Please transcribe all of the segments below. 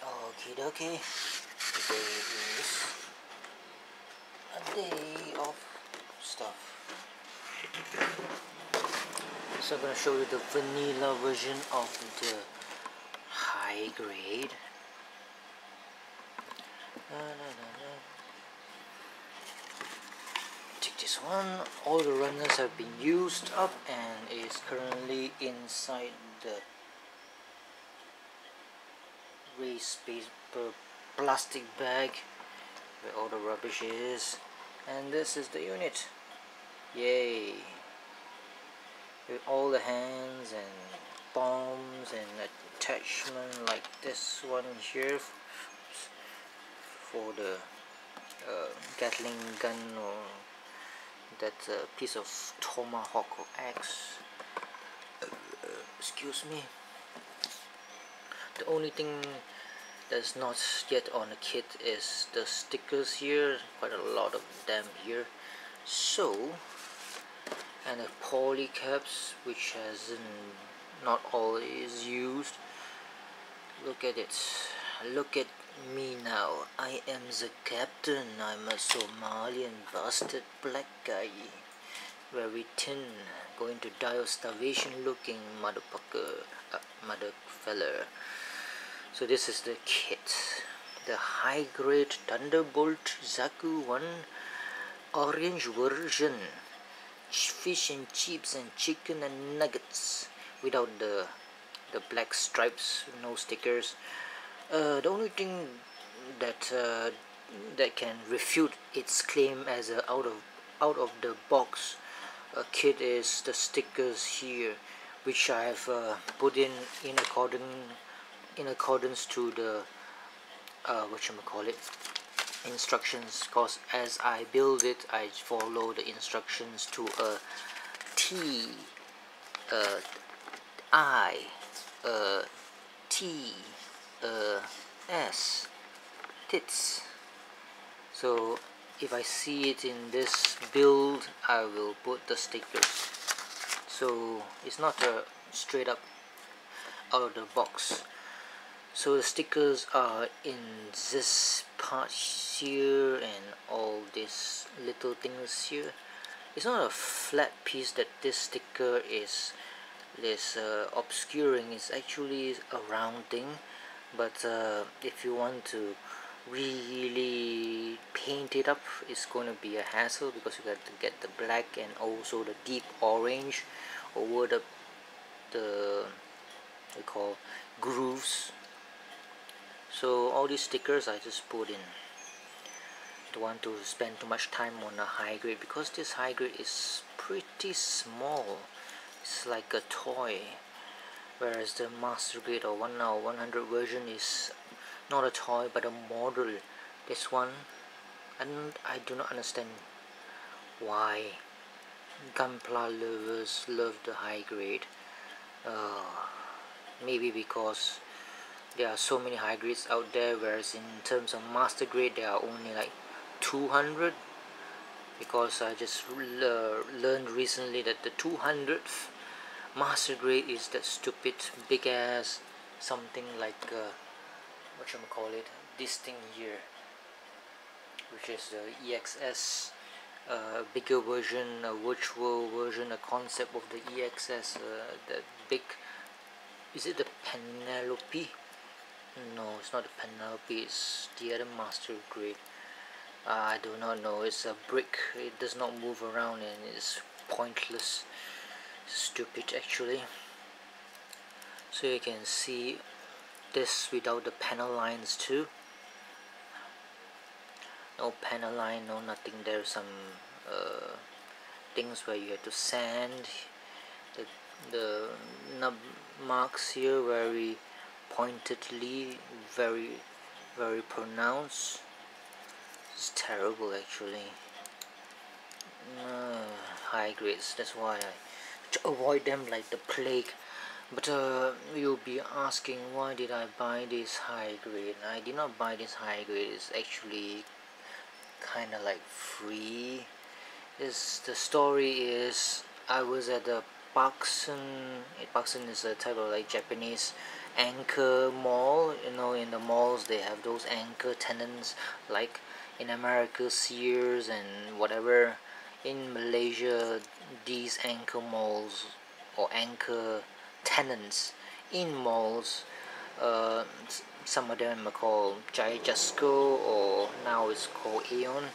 Okay, okay. Today is a day of stuff. So I'm gonna show you the vanilla version of the high grade. Take this one. All the runners have been used up and is currently inside the waste paper plastic bag where all the rubbish is, and this is the unit. Yay! With all the hands and bombs and attachment like this one here for the Gatling gun, or that piece of tomahawk or axe. Excuse me. The only thing that's not yet on the kit is the stickers here, quite a lot of them here. So, and the poly caps, which hasn't, not all is used. Look at it. Look at me now. I am the captain. I'm a Somalian bastard black guy. Very thin, going to die of starvation looking motherfucker, mother feller. So this is the kit. The high grade Thunderbolt Zaku 1 orange version. Fish and chips and chicken and nuggets without the black stripes, no stickers. The only thing that that can refute its claim as a out of the box kit is the stickers here, which I have put in accordance to the instructions, because as I build it I follow the instructions to a T, I, T, S, tits. So if I see it in this build, I will put the stickers. So it's not a straight up out of the box. So the stickers are in this part here and all these little things here. It's not a flat piece that this sticker is obscuring. It's actually a round thing, but if you want to really paint it up, it's going to be a hassle, because you got to get the black and also the deep orange over the we call grooves. So all these stickers I just put in. Don't want to spend too much time on a high grade, because this high grade is pretty small. It's like a toy, whereas the master grade or 100 version is not a toy but a model. This one, and I do not understand why Gunpla lovers love the high grade. Maybe because there are so many high grades out there, whereas in terms of master grade there are only like 200, because I just learned recently that the 200th master grade is that stupid big ass something like this thing here, which is the EXS bigger version, a virtual version, a concept of the EXS, the big, is it the Penelope? No, it's not the Penelope, it's the other master grade. I do not know. It's a brick, it does not move around and it's pointless, stupid actually. So you can see this without the panel lines too. No panel line, no nothing. There's some things where you have to sand the nub marks here very pointedly, very pronounced. It's terrible actually. High grades, that's why I avoid them like the plague. But you'll be asking, why did I buy this high grade? I did not buy this high grade. It's actually kinda like free. The story is, I was at the Parkson is a type of like Japanese anchor mall, you know, in the malls they have those anchor tenants, like in America Sears and whatever. In Malaysia, these anchor malls or anchor tenants in malls, some of them are called Gerryko, or now it's called Aeon,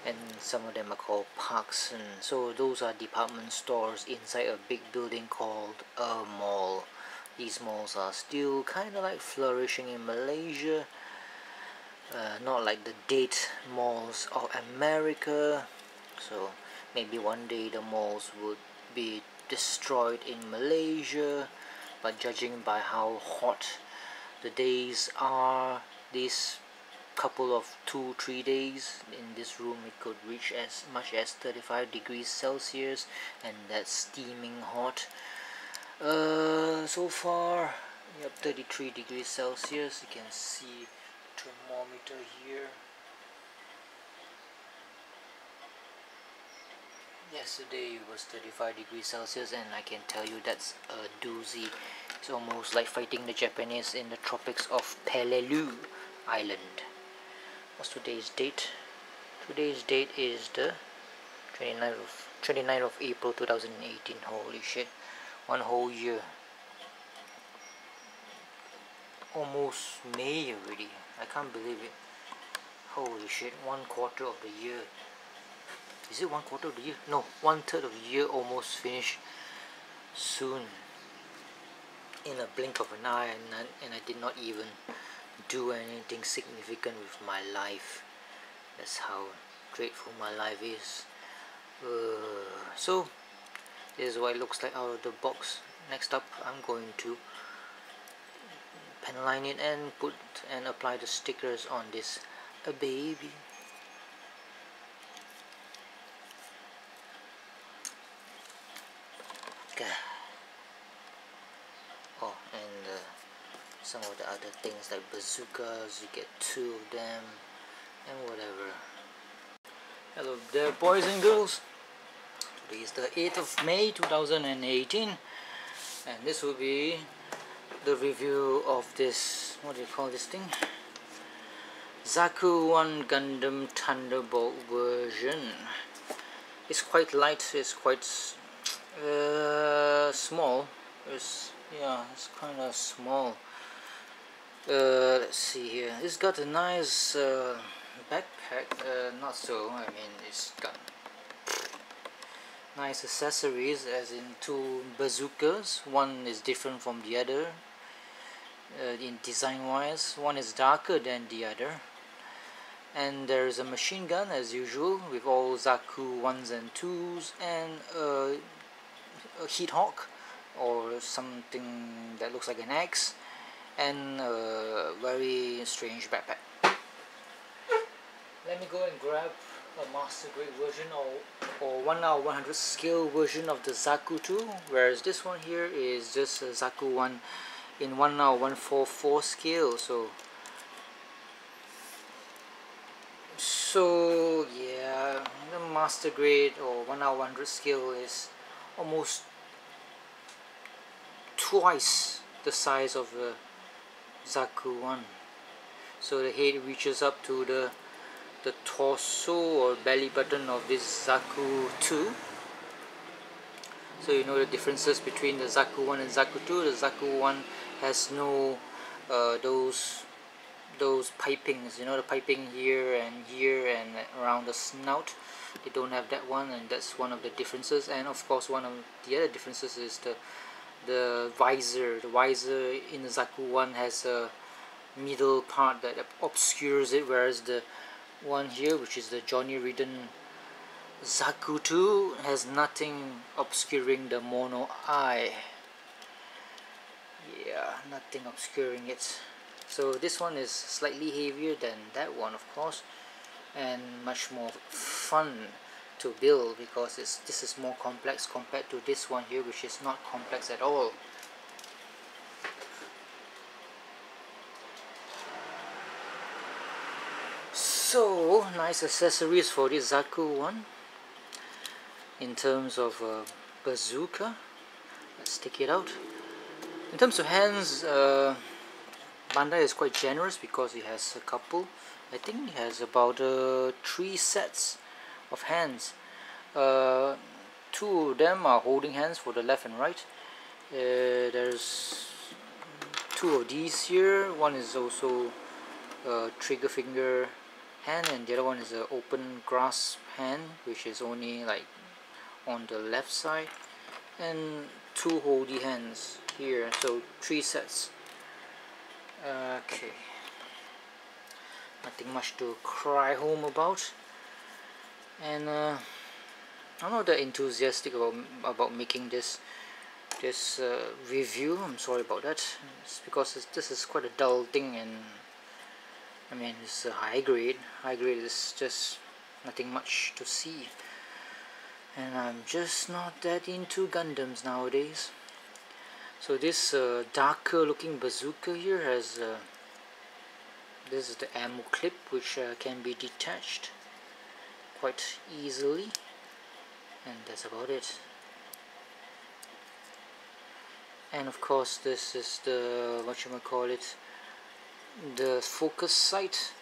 and some of them are called parks. And so those are department stores inside a big building called a mall. These malls are still kind of like flourishing in Malaysia, not like the date malls of America. So maybe one day the malls would be destroyed in Malaysia, but judging by how hot the days are, these couple of 2-3 days in this room, it could reach as much as 35 degrees Celsius, and that's steaming hot. So far, yep, 33 degrees Celsius. You can see thermometer here. Yesterday it was 35 degrees Celsius, and I can tell you that's a doozy. It's almost like fighting the Japanese in the tropics of Peleliu Island. What's today's date? Today's date is the 29th of April 2018. Holy shit, one whole year. Almost May already. I can't believe it. Holy shit, 1/4 of the year. Is it 1/4 of the year? No, 1/3 of the year almost finished soon. In a blink of an eye, and I did not even do anything significant with my life. That's how grateful my life is. So this is what it looks like out of the box. Next up, I'm going to pen line it and put and apply the stickers on this baby. Oh, and some of the other things like bazookas, you get 2 of them and whatever. Hello there, boys and girls. Today is the 8th of May 2018, and this will be the review of this, what do you call this thing? Zaku 1 Gundam Thunderbolt version. It's quite light, it's quite small. It's kind of small. Let's see here. It's got a nice backpack. Not so. I mean, it's got nice accessories, as in 2 bazookas. One is different from the other. In design wise, one is darker than the other. And there is a machine gun as usual with all Zaku 1s and 2s, and a heat hawk or something that looks like an axe, and a very strange backpack. Let me go and grab a master grade version or 1/100 scale version of the Zaku 2, whereas this one here is just a Zaku 1 in 1/144 scale. So yeah, the master grade or 1/100 scale is almost twice the size of the Zaku 1. So the head reaches up to the torso or belly button of this Zaku 2. So you know the differences between the Zaku 1 and Zaku 2. The Zaku 1 has no those pipings, you know, the piping here and around the snout. They don't have that one, and that's one of the differences. And of course, one of the other differences is the visor. The visor in the Zaku 1 has a middle part that obscures it, whereas the one here, which is the Johnny Ridden Zaku 2, has nothing obscuring the mono eye. Yeah, nothing obscuring it. So this one is slightly heavier than that one, of course, and much more fun to build because this is more complex compared to this one here, which is not complex at all. So nice accessories for this Zaku 1 in terms of bazooka. Let's take it out. In terms of hands, Bandai is quite generous because it has a couple. I think it has about 3 sets of hands. 2 of them are holding hands for the left and right. There's 2 of these here. One is also a trigger finger hand, and the other one is an open grasp hand, which is only like on the left side, and 2 holdy hands here, so 3 sets. Okay, nothing much to cry home about, and I'm not that enthusiastic about making this review. I'm sorry about that. It's because this is quite a dull thing, and I mean it's a high grade. High grade is just nothing much to see, and I'm just not that into Gundams nowadays. So this darker looking bazooka here has this is the ammo clip, which can be detached quite easily, and that's about it. And of course this is the the focus sight,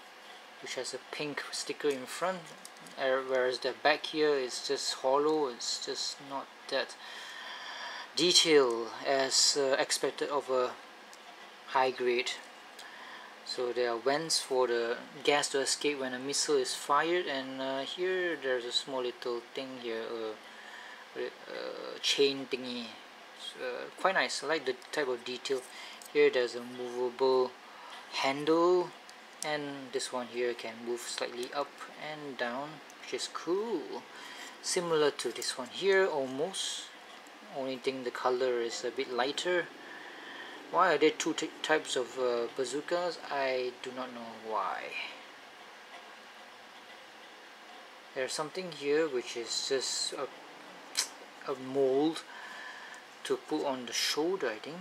which has a pink sticker in front, whereas the back here is just hollow. It's just not that detailed as expected of a high grade. So there are vents for the gas to escape when a missile is fired, and here there's a small little thing here, chain thingy. Quite nice. I like the type of detail. Here there's a movable handle, and this one here can move slightly up and down, which is cool. Similar to this one here almost. Only thing the color is a bit lighter. Why are there 2 types of bazookas? I do not know why. There's something here which is just a mold to put on the shoulder, I think.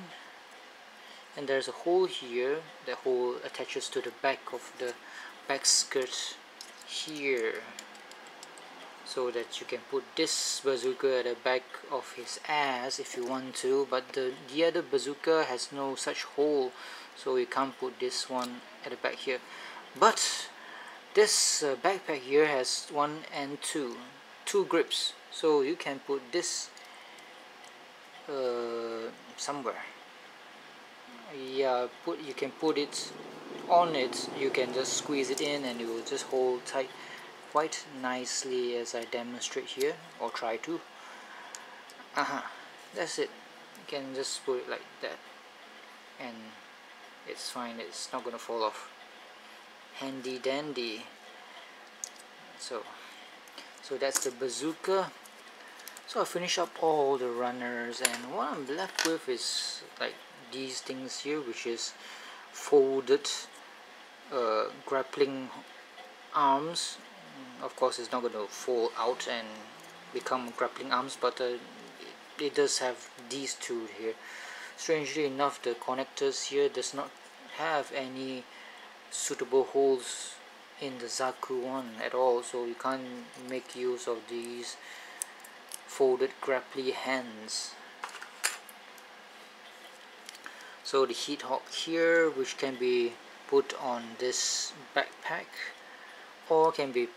And there's a hole here. The hole attaches to the back of the back skirt here, so that you can put this bazooka at the back of his ass if you want to, but the other bazooka has no such hole, so you can't put this one at the back here. But this backpack here has 1 and 2 grips, so you can put this somewhere. Yeah, you can put it on it. You can just squeeze it in, and it will just hold tight quite nicely, as I demonstrate here, or try to. That's it. You can just put it like that, and it's fine. It's not gonna fall off. Handy dandy. So that's the bazooka. So I finish up all the runners, and what I'm left with is like these things here, which is folded grappling arms. Of course it's not going to fold out and become grappling arms, but it does have these 2 here. Strangely enough, the connectors here does not have any suitable holes in the Zaku one at all, so you can't make use of these folded grappling hands. So the heat hawk here, which can be put on this backpack, or can be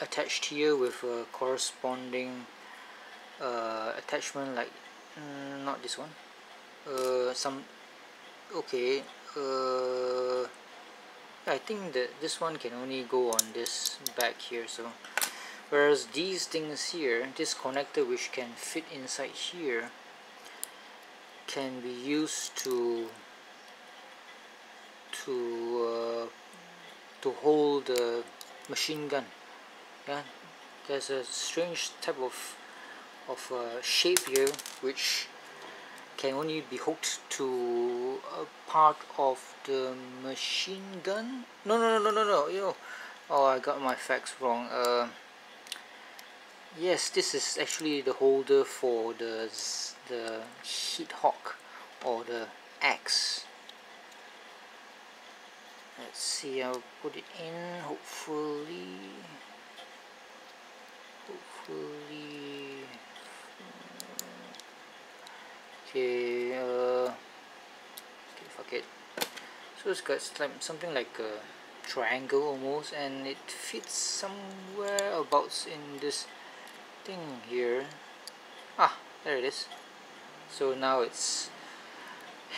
attached here with a corresponding attachment, like not this one, I think that this one can only go on this back here. So whereas these things here, this connector which can fit inside here, can be used to hold the machine gun. Yeah, there's a strange type of shape here which can only be hooked to a part of the machine gun. No. Oh, I got my facts wrong. Yes, this is actually the holder for the heat hawk, or the axe. Let's see, I'll put it in, hopefully. Okay, fuck it. So it's got something like a triangle almost, and it fits somewhere about in this thing here. Ah, there it is. So now it's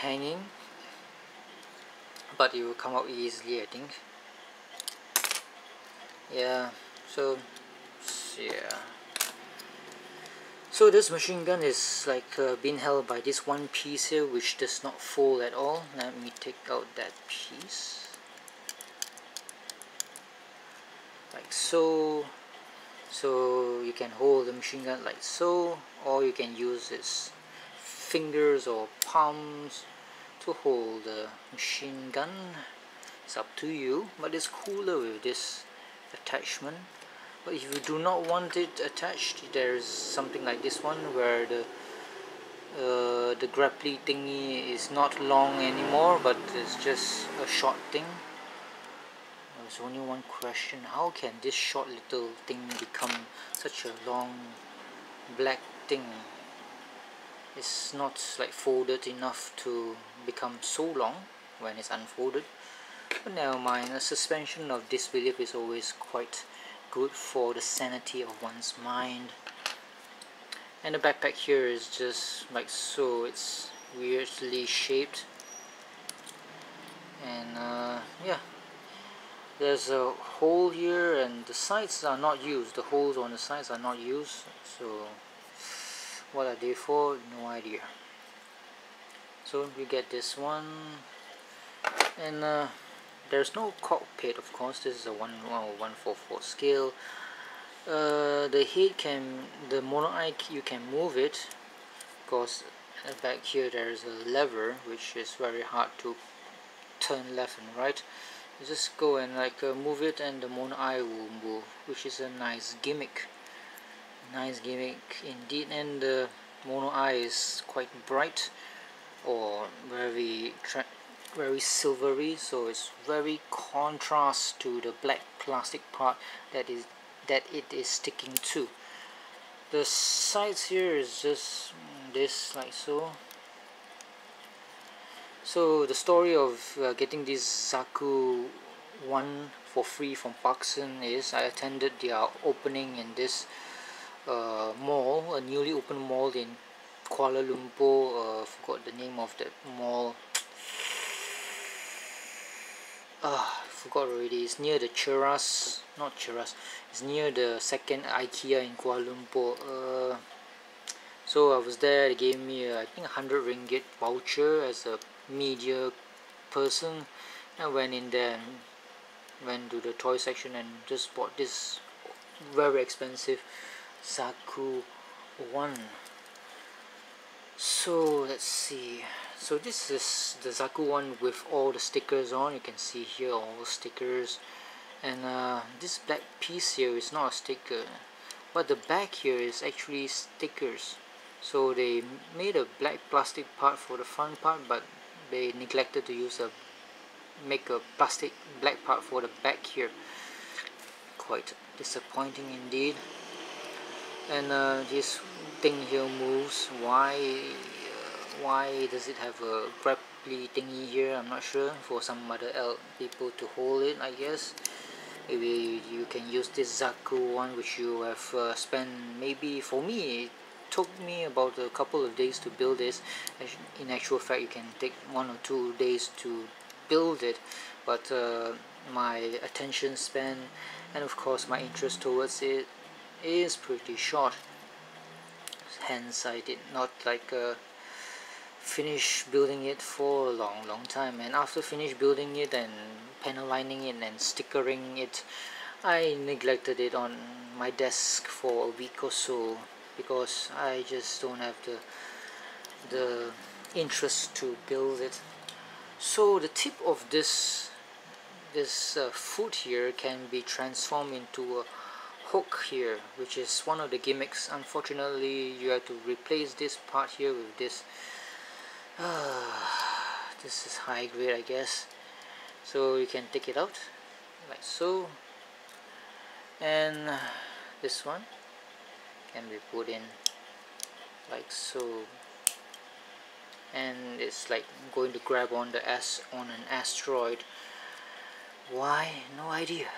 hanging, but it will come out easily, I think. Yeah, so yeah. So this machine gun is like being held by this one piece here, which does not fold at all. Let me take out that piece, like so. So you can hold the machine gun like so, or you can use its fingers or palms to hold the machine gun. It's up to you, but it's cooler with this attachment. But if you do not want it attached, there's something like this one where the grapply thingy is not long anymore, but it's just a short thing. There's only one question: how can this short little thing become such a long black thing? It's not like folded enough to become so long when it's unfolded. But never mind, a suspension of disbelief is always quite good for the sanity of one's mind. And the backpack here is just like so. It's weirdly shaped, and yeah, there's a hole here, and the sides are not used. The holes on the sides are not used, so what are they for? No idea. So you get this one, and there's no cockpit, of course. This is a 1:144 scale. The head the mono eye, you can move it, because back here there's a lever which is very hard to turn left and right. You just go and like move it, and the mono eye will move, which is a nice gimmick. Nice gimmick indeed. And the mono eye is quite bright, or very silvery, so it's very contrast to the black plastic part that it is sticking to. The sides here is just this, like so. So the story of getting this Zaku 1 for free from Pakistan is I attended their opening in this mall, a newly opened mall in Kuala Lumpur. Forgot the name of that mall. Forgot already. It's near the not Cheras. It's near the second IKEA in Kuala Lumpur. So I was there. They gave me I think 100 ringgit voucher as a media person. I went in there and went to the toy section and just bought this very expensive Zaku 1. So let's see. So this is the Zaku 1 with all the stickers on. You can see here all the stickers, and this black piece here is not a sticker, but the back here is actually stickers. So they made a black plastic part for the front part, but they neglected to make a plastic black part for the back here. Quite disappointing indeed. And this thing here moves. Why does it have a grapply thingy here? I'm not sure. For some other people to hold it, I guess. Maybe you can use this Zaku one, which you have spent, maybe for me it took me about a couple of days to build this. In actual fact, you can take 1 or 2 days to build it, but my attention span and of course my interest towards it is pretty short, hence I did not finish building it for a long time. And after finish building it and panel lining it and stickering it, I neglected it on my desk for a week or so, because I just don't have the interest to build it. So the tip of this foot here can be transformed into a hook here, which is one of the gimmicks. Unfortunately, you have to replace this part here with this. This is high grade, I guess. So you can take it out like so, and this one can be put in like so, and it's like going to grab on an asteroid. Why? No idea.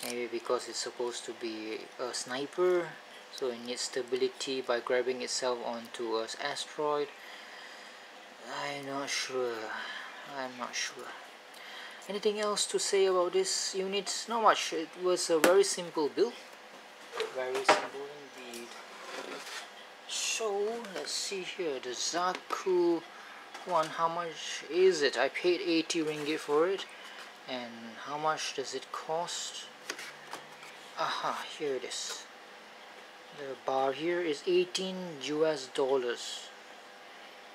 Maybe because it's supposed to be a sniper, so it needs stability by grabbing itself onto an asteroid. I'm not sure. Anything else to say about this unit? Not much. It was a very simple build. Very simple indeed. So let's see here, the Zaku one, how much is it? I paid 80 ringgit for it. And how much does it cost? Aha, here it is. The bar here is 18 US dollars.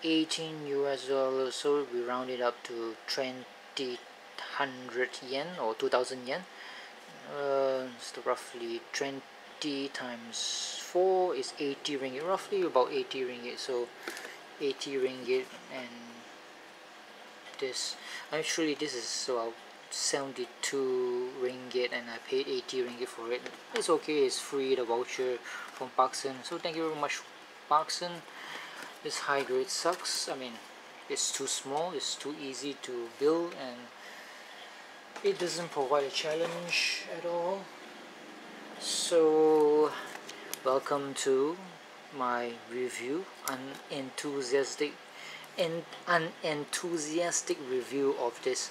18 US dollars, so we round it up to 2000 yen or 2000 yen. It's roughly 20 times 4 is 80 ringgit, roughly about 80 ringgit. So 80 ringgit, and this actually this is about 72 ringgit, and I paid 80 ringgit for it. It's okay, it's free, the voucher from Parkson, so thank you very much, Parkson. This high grade sucks. I mean, it's too small, it's too easy to build, and it doesn't provide a challenge at all. So welcome to my review, unenthusiastic review of this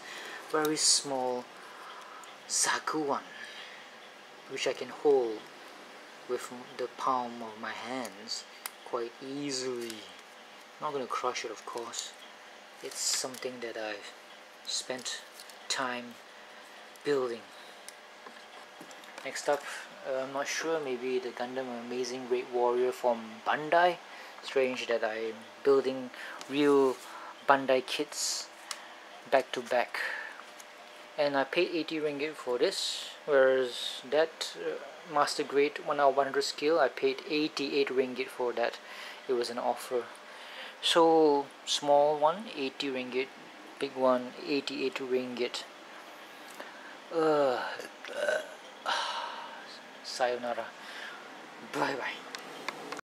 very small Zaku one, which I can hold with the palm of my hands quite easily. Not gonna crush it, of course. It's something that I've spent time building. Next up, I'm not sure, maybe the Gundam Amazing Red Warrior from Bandai. Strange that I'm building real Bandai kits back to back. And I paid 80 ringgit for this, whereas that Master Grade 1/100 scale, I paid 88 ringgit for that. It was an offer. So small one 80 ringgit, big one 88 ringgit. Sayonara. Bye bye.